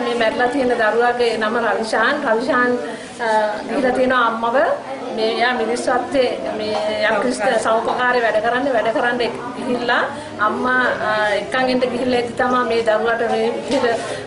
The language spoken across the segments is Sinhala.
මේ මැරලා තියෙන දරුවාගේ නම රවිශාන් ගිහිලා තියෙනවා අම්මව මේ යා මිනිස්සුත්තේ මේ යක්ෂ සෞඛකාරේ වැඩ කරන්න ගිහිල්ලා අම්මා එක්කන්ගෙන්ට ගිහිල්ලා ඉති තමයි මේ දරුවාට මේ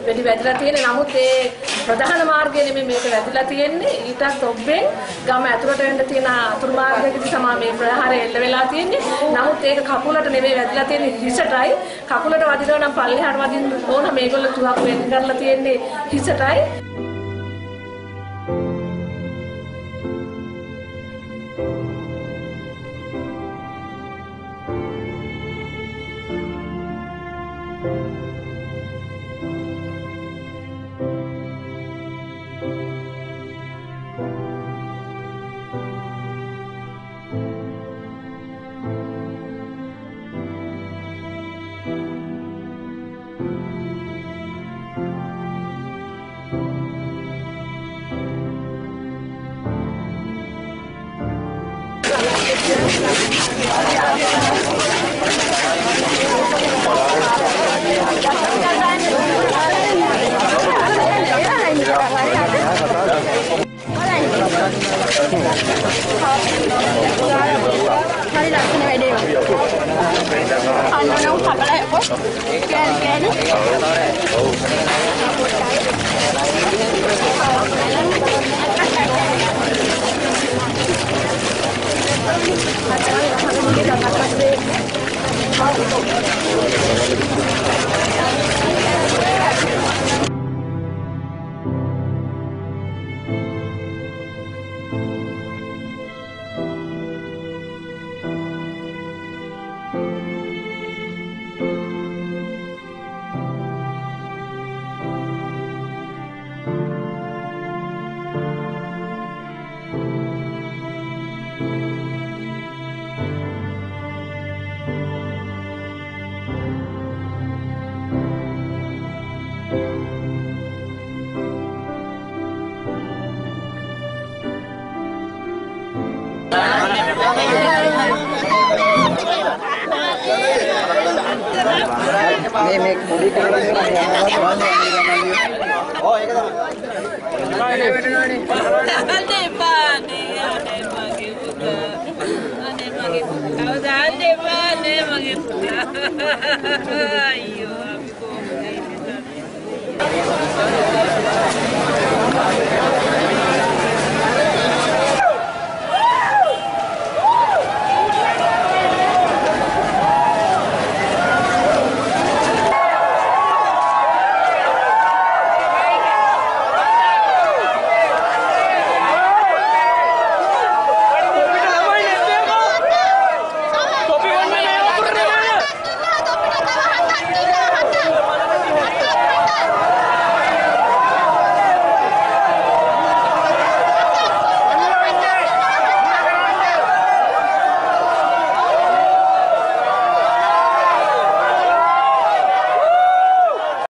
වෙඩි වැදිලා තියෙන්නේ. නමුත් ඒ ප්‍රධාන මාර්ගය නෙමෙයි මේක වැදිලා තියෙන්නේ. ඊටත් ඔබ්බෙන් ගම ඇතුළට වෙන්න තියෙන අතුරු මාර්ගයකදී තමයි මේ ප්‍රහාරය එල්ල වෙලා තියෙන්නේ. නමුත් ඒක කකුලට නෙමෙයි වැදිලා තියෙන්නේ හිසටයි. කකුලට වදිනවා නම් පල්ලෙහාට වදින්න ඕන. මේගොල්ලෝ තුහක් වෙන්න කරලා තියෙන්නේ හිසටයි. මේ පොඩි කාලේ ඔය ඒක තමයි